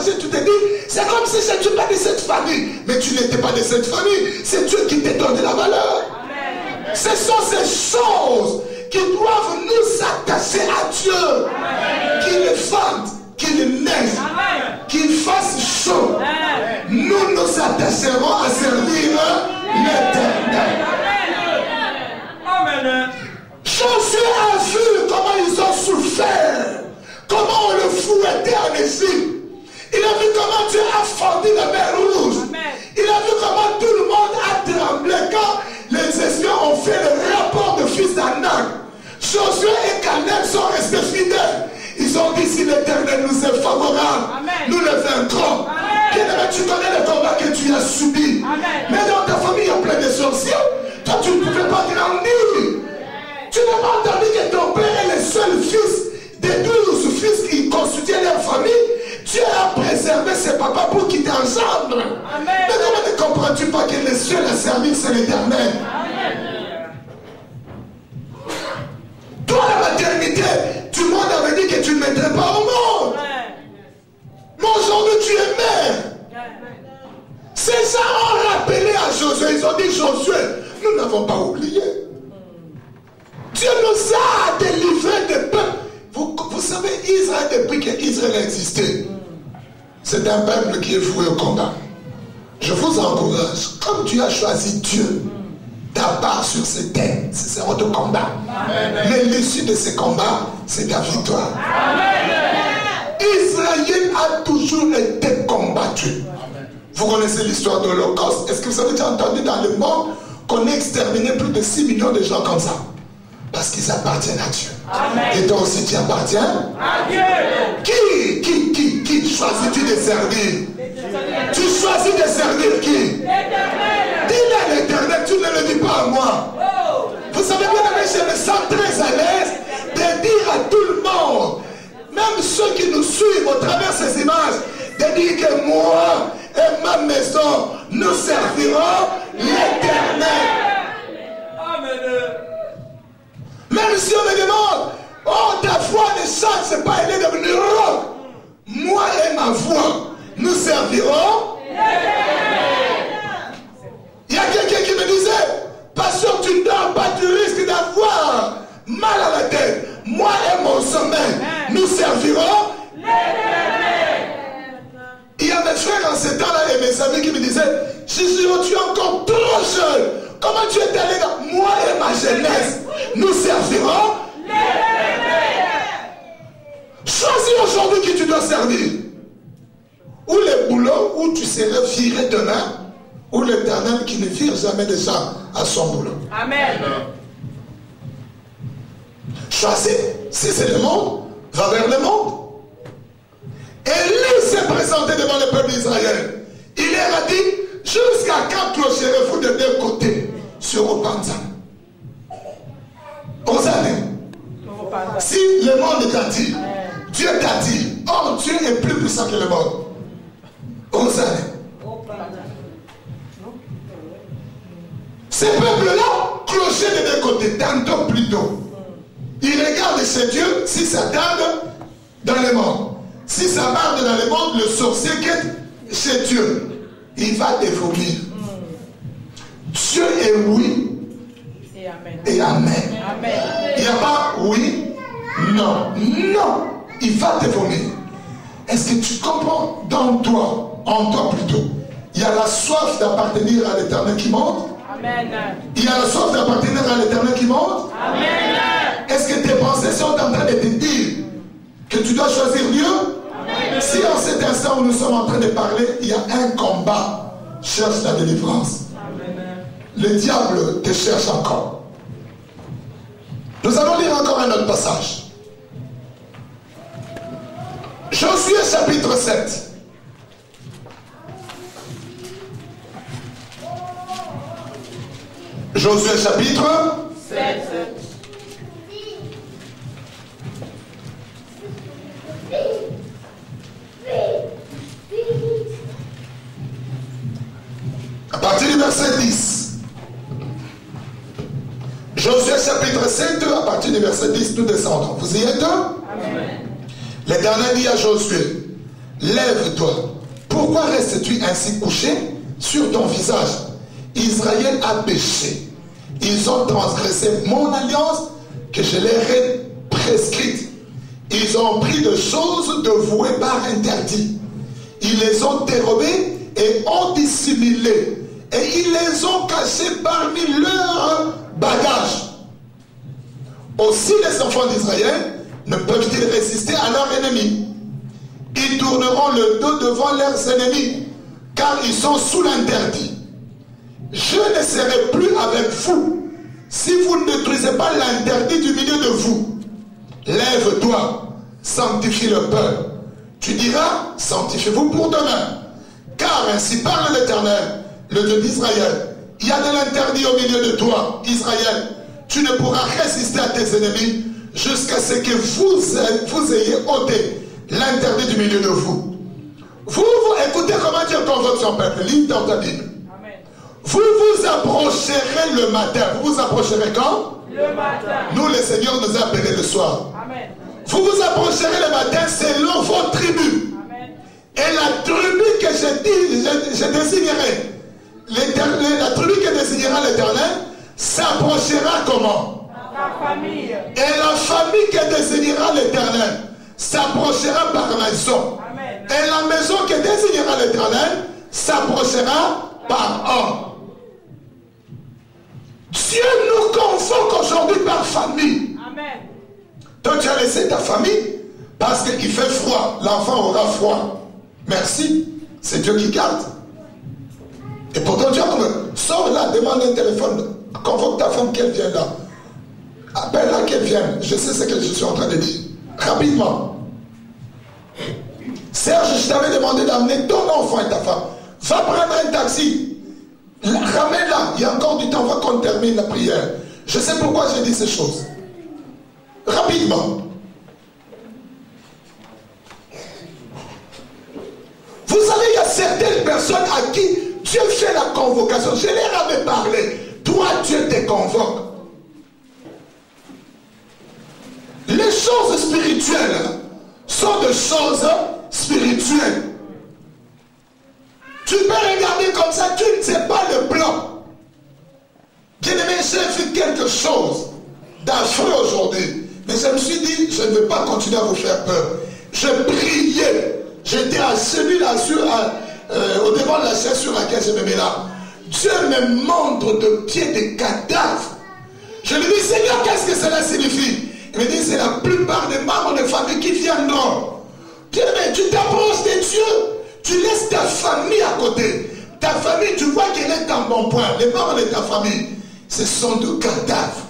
imagines, tu te dis, c'est comme si je n'étais pas de cette famille. Mais tu n'étais pas de cette famille. C'est Dieu qui t'a donné la valeur. Amen. Ce sont ces choses qui doivent nous attacher à Dieu. Amen. Qu'il vente, qu'il neige, qu'il fasse chaud. Amen. Nous nous attacherons à servir l'Éternel. Amen. Josué a vu comment ils ont souffert. Comment on le fouettait en Égypte. Il a vu comment Dieu a fendu la mer Rouge. Amen. Il a vu comment tout le monde a tremblé quand les espions ont fait le rapport de fils d'Anak. Josué et Caleb sont restés fidèles. Ils ont dit si l'Éternel nous est favorable, amen, nous le vaincrons. Tu connais le combat que tu as subi. Amen. Mais dans ta famille, il y a plein de sorciers. Toi, tu ne pouvais pas grandir. Tu n'as pas entendu que ton père est le seul fils des 12 fils qui constituaient leur famille. Dieu a préservé ses papas pour qu'ils t'engendrent. Mais comment ne comprends-tu pas que le seul à servir, c'est l'Éternel? Toi, la maternité, tout le monde avait dit que tu ne mettrais pas au monde. Mais aujourd'hui, tu es mère. Ces gens ont rappelé à Josué. Ils ont dit, Josué, nous n'avons pas oublié. Dieu nous a délivrés des peuples. Vous savez, Israël, depuis qu'Israël existait, c'est un peuple qui est voué au combat. Je vous encourage, comme tu as choisi Dieu, ta part sur ces thèmes, c'est votre combat. Mais l'issue de ces combats, c'est ta victoire. Israël a toujours été combattu. Vous connaissez l'histoire de l'Holocauste. Est-ce que vous avez déjà entendu dans le monde qu'on a exterminé plus de 6 millions de gens comme ça? Parce qu'ils appartiennent à Dieu. Amen. Et toi aussi tu appartiens à Dieu. Qui choisis-tu de servir? Tu choisis de servir qui? L'Éternel. Dis-le à l'Éternel, tu ne le dis pas à moi. Vous savez bien, je me sens très à l'aise de dire à tout le monde, même ceux qui nous suivent au travers de ces images, de dire que moi et ma maison, nous servirons l'Éternel. Amen. Même si on me demande, oh ta voix ne change, c'est pas elle est devenue rock. Moi et ma voix, nous servirons. Il y a quelqu'un qui me disait, pasteur, tu ne dors pas, tu risques d'avoir mal à la tête. Moi et mon sommeil, nous servirons. Il y a mes frères en ce temps-là et mes amis qui me disaient, Jésus, tu es encore trop jeune. Comment tu es allé dans moi et ma jeunesse? Nous servirons l'Éternel. Choisis aujourd'hui qui tu dois servir. Ou le boulot où tu serais viré demain, ou l'Éternel qui ne vire jamais des gens à son boulot. Amen. Choisis. Si c'est le monde, va vers le monde. Élie s'est présenté devant le peuple d'Israël. Il leur a dit, jusqu'à quand clocherez-vous de deux côtés sur Opanza? 11 années. Si le monde t'a dit, Dieu t'a dit, oh Dieu est plus puissant que le monde. 11 années. Ces peuples-là clochaient de deux côtés, tantôt plus tôt. Ils regardent chez Dieu si ça tarde dans le monde. Si ça tarde dans le monde, le sorcier qui est chez Dieu, il va te vomir. Dieu est oui et amen. Et amen. Amen. Il n'y a pas oui, non. Non, il va te vomir. Est-ce que tu comprends dans toi, en toi plutôt, il y a la soif d'appartenir à l'Éternel qui monte? Amen. Il y a la soif d'appartenir à l'Éternel qui monte? Amen. Est-ce que tes pensées sont en train de te dire que tu dois choisir Dieu? Amen. Si en cet instant où nous sommes en train de parler, il y a un combat, cherche la délivrance. Amen. Le diable te cherche encore. Nous allons lire encore un autre passage. Josué chapitre 7. Josué chapitre 7. À partir du verset 10. Josué chapitre 7, à partir du verset 10, nous descendons. Vous y êtes? Amen. L'Éternel dit à Josué, lève-toi. Pourquoi restes-tu ainsi couché sur ton visage? Israël a péché. Ils ont transgressé mon alliance que je leur ai prescrite. Ils ont pris de choses dévouées par interdit. Ils les ont dérobées et ont dissimulées. Et ils les ont cachées parmi leurs bagages. Aussi les enfants d'Israël ne peuvent-ils résister à leurs ennemis. Ils tourneront le dos devant leurs ennemis, car ils sont sous l'interdit. Je ne serai plus avec vous si vous ne détruisez pas l'interdit du milieu de vous. Lève-toi, sanctifie le peuple. Tu diras, sanctifiez-vous pour demain. Car ainsi parle l'Éternel, le Dieu d'Israël. Il y a de l'interdit au milieu de toi, Israël. Tu ne pourras résister à tes ennemis jusqu'à ce que vous ayez ôté l'interdit du milieu de vous. Vous écoutez comment Dieu convoque son peuple. Lis dans ta Bible. Amen. Vous vous approcherez le matin. Vous vous approcherez quand? Le matin. Nous, le Seigneur nous a appelés le soir. Amen. Vous vous approcherez le matin selon vos tribus. Amen. Et la tribu que je désignerai, la tribu que désignera l'Éternel, s'approchera comment? La famille. Et la famille que désignera l'Éternel s'approchera par maison. Amen. Et la maison que désignera l'Éternel s'approchera par homme. Dieu nous convoque aujourd'hui par famille. Amen. Toi tu as laissé ta famille parce qu'il fait froid. L'enfant aura froid. Merci. C'est Dieu qui garde. Et pourtant Dieu comme sors là, demande un téléphone. Convoque ta femme qu'elle vienne là. Appelle-la qu'elle vienne. Je sais ce que je suis en train de dire. Rapidement. Serge, je t'avais demandé d'amener ton enfant et ta femme. Va prendre un taxi. Ramène-la. Il y a encore du temps. Va qu'on termine la prière. Je sais pourquoi j'ai dit ces choses. Rapidement. Vous savez, il y a certaines personnes à qui Dieu fait la convocation. Je leur avais parlé. Toi, Dieu te convoque. Les choses spirituelles sont des choses spirituelles. Tu peux regarder comme ça, tu ne sais pas le plan. Bien-aimé, j'ai vu quelque chose d'affreux aujourd'hui. Mais je me suis dit, je ne vais pas continuer à vous faire peur. Je priais. J'étais assis là au devant de la chaise sur laquelle je me mets là. Dieu me montre de pieds des cadavres. Je lui dis, Seigneur, qu'est-ce que cela signifie? Il me dit, c'est la plupart des membres de famille qui viendront. Bien, mais tu t'approches de Dieu. Tu laisses ta famille à côté. Ta famille, tu vois qu'elle est en bon point. Les membres de ta famille, ce sont de cadavres.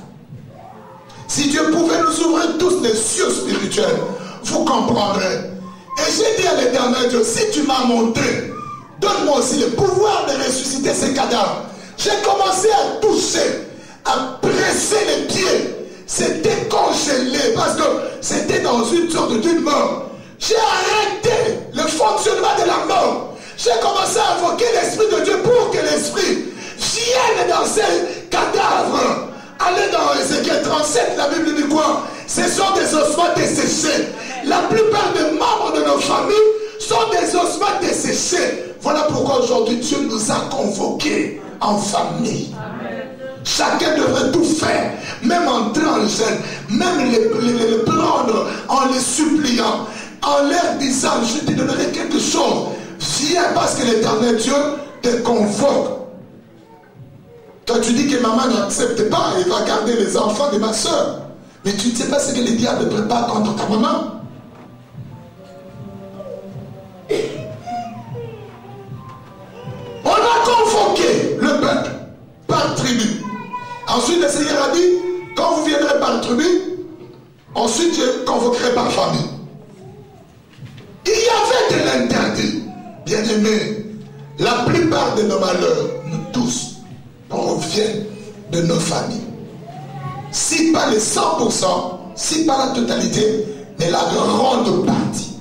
Si Dieu pouvait nous ouvrir tous les cieux spirituels, vous comprendrez. Et j'ai dit à l'Éternel Dieu, si tu m'as montré, donne-moi aussi le pouvoir de ressusciter ces cadavres. J'ai commencé à toucher, à presser les pieds. C'était congelé parce que c'était dans une sorte d'une mort. J'ai arrêté le fonctionnement de la mort. J'ai commencé à invoquer l'Esprit de Dieu pour que l'Esprit vienne dans ces cadavres. Allez dans Ézéchiel 37, la Bible dit quoi? Ce sont des ossements desséchés. La plupart des membres de nos familles sont des ossements desséchés. Voilà pourquoi aujourd'hui Dieu nous a convoqués en famille. Amen. Chacun devrait tout faire, même entrer en jeûne, même les prendre en les suppliant, en leur disant, je te donnerai quelque chose. Viens parce que l'Éternel Dieu te convoque. Toi tu dis que maman n'accepte pas, elle va garder les enfants de ma soeur. Mais tu ne sais pas ce que le diable prépare contre ta maman. On a convoqué le peuple par tribu. Ensuite, le Seigneur a dit, quand vous viendrez par tribu, ensuite je convoquerai par famille. Il y avait de l'interdit. Bien-aimés, la plupart de nos malheurs, nous tous, proviennent de nos familles. Si pas les 100%, si pas la totalité, mais la grande partie.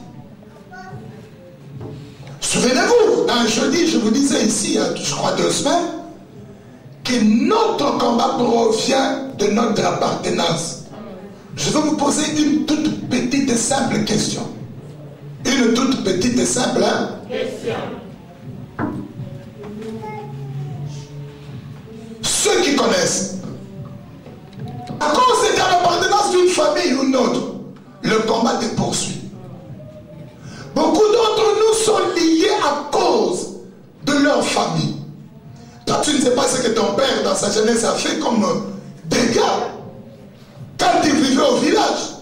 Souvenez-vous, un jeudi, je vous disais ici, je crois 2 semaines, que notre combat provient de notre appartenance. Je vais vous poser une toute petite et simple question. Une Une toute petite et simple question. Ceux qui connaissent, à cause de l'appartenance d'une famille ou une autre, le combat te poursuit. Beaucoup d'entre nous sont liés à cause de leur famille. Toi, tu ne sais pas ce que ton père, dans sa jeunesse, a fait comme dégâts quand il vivait au village.